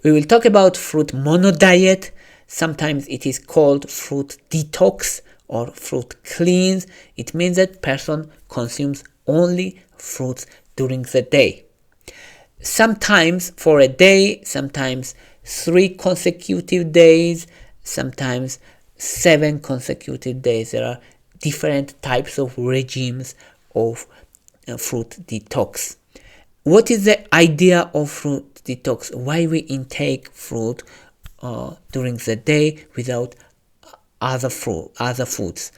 We will talk about fruit mono diet. Sometimes it is called fruit detox or fruit cleanse. It means that person consumes only fruits during the day. Sometimes for a day, sometimes 3 consecutive days, sometimes 7 consecutive days. There are different types of regimes of fruit detox. What is the idea of fruit detox? Why we intake fruit during the day without other foods?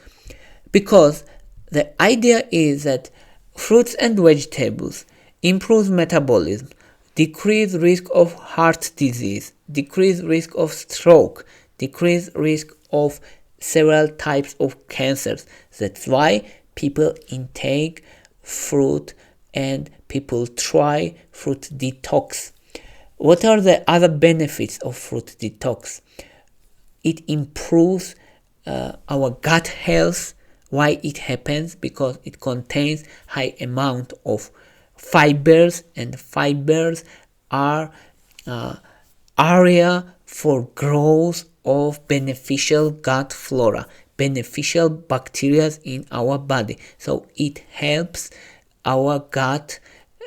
Because the idea is that fruits and vegetables improve metabolism, decrease risk of heart disease, decrease risk of stroke, decrease risk of several types of cancers. That's why people intake fruit and people try fruit detox. What are the other benefits of fruit detox? It improves our gut health. Why it happens? Because it contains high amount of fibers, and fibers are area for growth of beneficial gut flora, beneficial bacteria in our body. So it helps our gut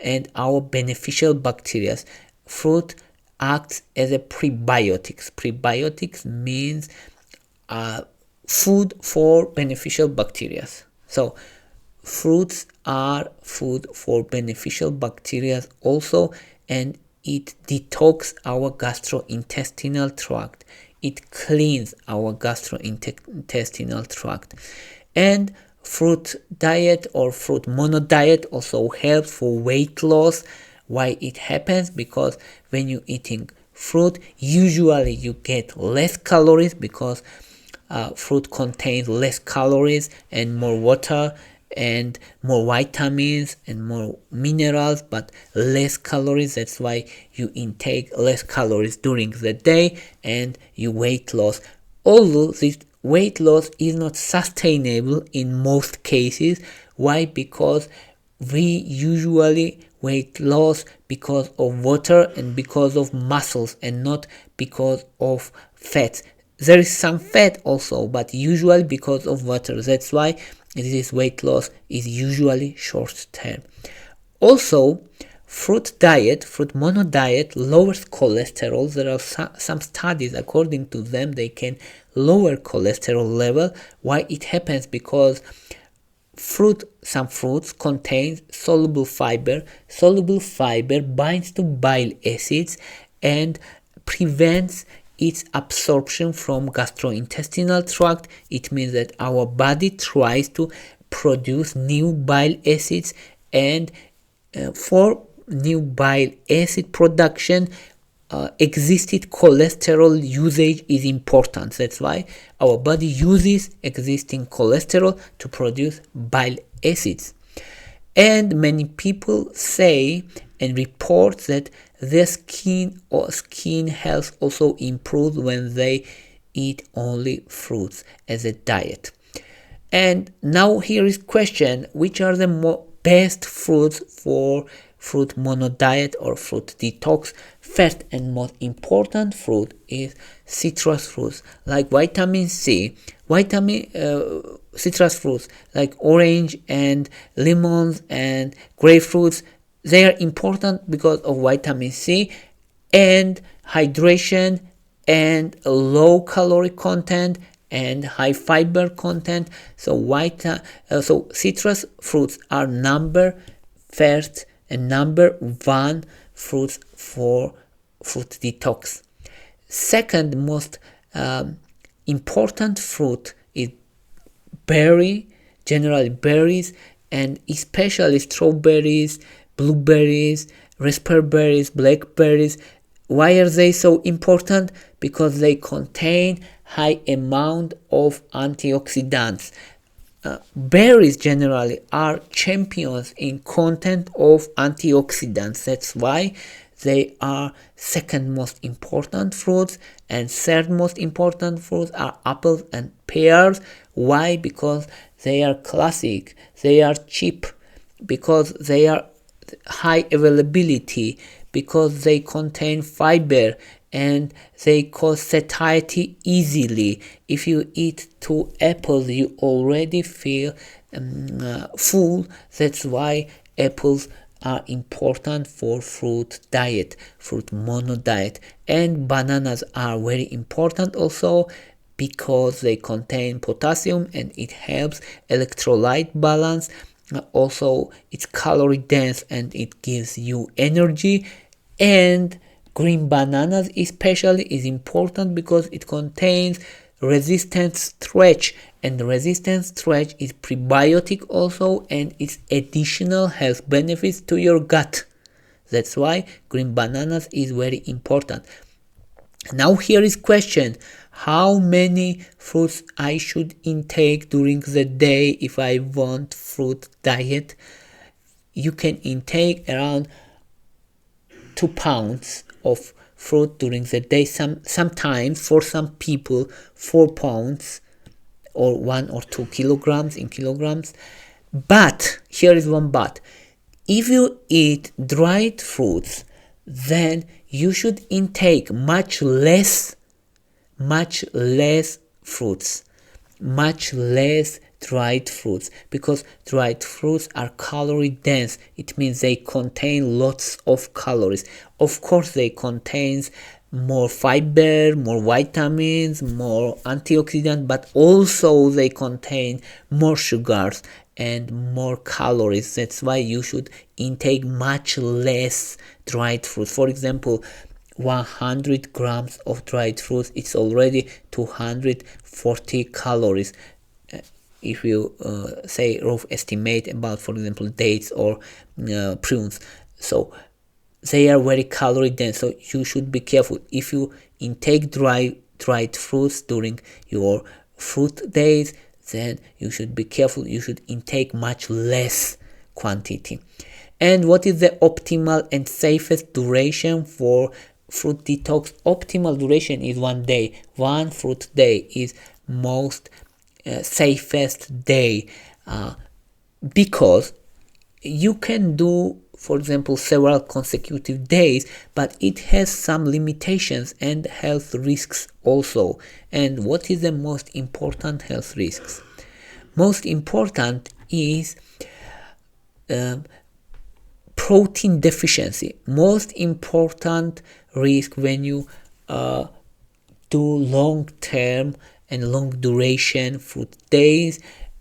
and our beneficial bacteria. Fruit acts as a prebiotics. Prebiotics means food for beneficial bacteria. So fruits are food for beneficial bacteria also, and it detox our gastrointestinal tract. It cleans our gastrointestinal tract. And fruit diet or fruit mono diet also helps for weight loss. Why it happens? Because when you're eating fruit, usually you get less calories, because fruit contains less calories and more water and more vitamins and more minerals, but less calories. That's why you intake less calories during the day and you weight loss. Although this weight loss is not sustainable in most cases. Why? Because we usually weight loss because of water and because of muscles and not because of fat. There is some fat also, but usually because of water. That's why this weight loss is usually short term. Also, fruit mono diet lowers cholesterol. There are some studies, according to them, they can lower cholesterol level. Why it happens? Because some fruits contain soluble fiber. Soluble fiber binds to bile acids and prevents its absorption from gastrointestinal tract. It means that our body tries to produce new bile acids, and for new bile acid production, existing cholesterol usage is important. That's why our body uses existing cholesterol to produce bile acids. And many people say and report that their skin health also improves when they eat only fruits as a diet. And now here is question: which are the best fruits for fruit mono diet or fruit detox? First and most important fruit is citrus fruits like vitamin C. Citrus fruits like orange and lemons and grapefruits, they are important because of vitamin C and hydration and low calorie content and high fiber content. So citrus fruits are number first and number one fruits for fruit detox. Second most important fruit is generally berries, and especially strawberries, blueberries, raspberries, blackberries. Why are they so important? Because they contain high amount of antioxidants. Berries generally are champions in content of antioxidants. That's why they are second most important fruits, and third most important fruits are apples and pears. Why? Because they are classic, they are cheap, because they are high availability, because they contain fiber and they cause satiety easily. If you eat 2 apples, you already feel full. That's why apples are important for fruit diet, fruit mono diet. And bananas are very important also because they contain potassium and it helps electrolyte balance. Also, it's calorie dense and it gives you energy. And green bananas especially is important because it contains resistant starch, and resistant starch is prebiotic also, and it's additional health benefits to your gut. That's why green bananas is very important. Now here is question: how many fruits I should intake during the day if I want fruit diet? You can intake around 2 pounds of fruit during the day. Sometimes for some people 4 pounds or 1 or 2 kilograms in kilograms. But here is one but: if you eat dried fruits, then you should intake much less fruits, much less dried fruits, because dried fruits are calorie dense. It means they contain lots of calories. Of course, they contain more fiber, more vitamins, more antioxidant, but also they contain more sugars and more calories. That's why you should intake much less dried fruits. For example, 100 grams of dried fruits, it's already 240 calories. If you say rough estimate about, for example, dates or prunes, so they are very calorie dense, so you should be careful. If you intake dried fruits during your fruit days, then you should be careful. You should intake much less quantity. And what is the optimal and safest duration for fruit detox? Optimal duration is 1 day. 1 fruit day is most safest day, because you can do, for example, several consecutive days, but it has some limitations and health risks also. And what is the most important health risks? Most important is protein deficiency. Most important risk when you do long-term and long duration fruit days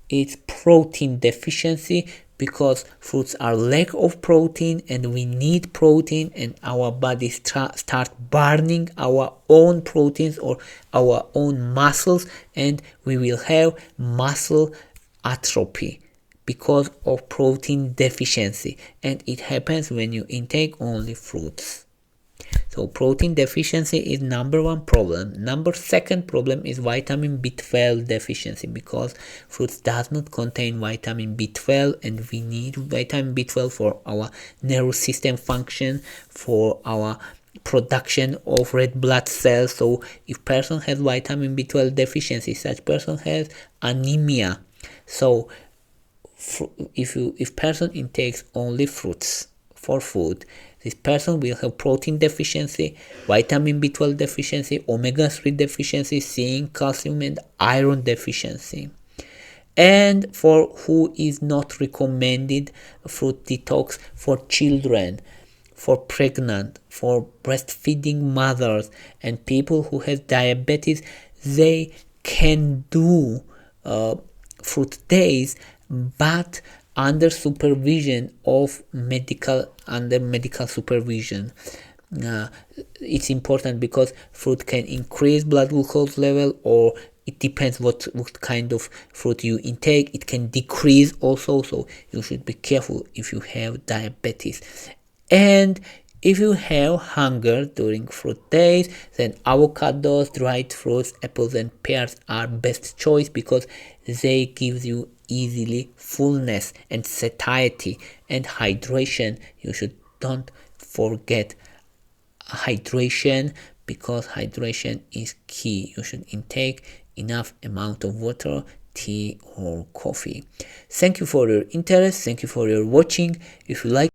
is protein deficiency, because fruits are lack of protein and we need protein, and our body start burning our own proteins or our own muscles, and we will have muscle atrophy because of protein deficiency, and it happens when you intake only fruits. So protein deficiency is number 1 problem. Number 2 problem is vitamin B12 deficiency, because fruits does not contain vitamin B12, and we need vitamin B12 for our nervous system function, for our production of red blood cells. So if person has vitamin B12 deficiency, such person has anemia. So if person intakes only fruits for food, this person will have protein deficiency, vitamin B12 deficiency, omega-3 deficiency, zinc, calcium, and iron deficiency. And for who is not recommended fruit detox: for children, for pregnant, for breastfeeding mothers, and people who have diabetes. They can do fruit days, but under supervision of medical supervision. It's important because fruit can increase blood glucose level, or it depends what kind of fruit you intake. It can decrease also, so you should be careful if you have diabetes. And if you have hunger during fruit days, then avocados, dried fruits, apples, and pears are best choice, because they give you easily fullness and satiety. And hydration, you should don't forget hydration, because hydration is key. You should intake enough amount of water, tea, or coffee. Thank you for your interest. Thank you for your watching. If you like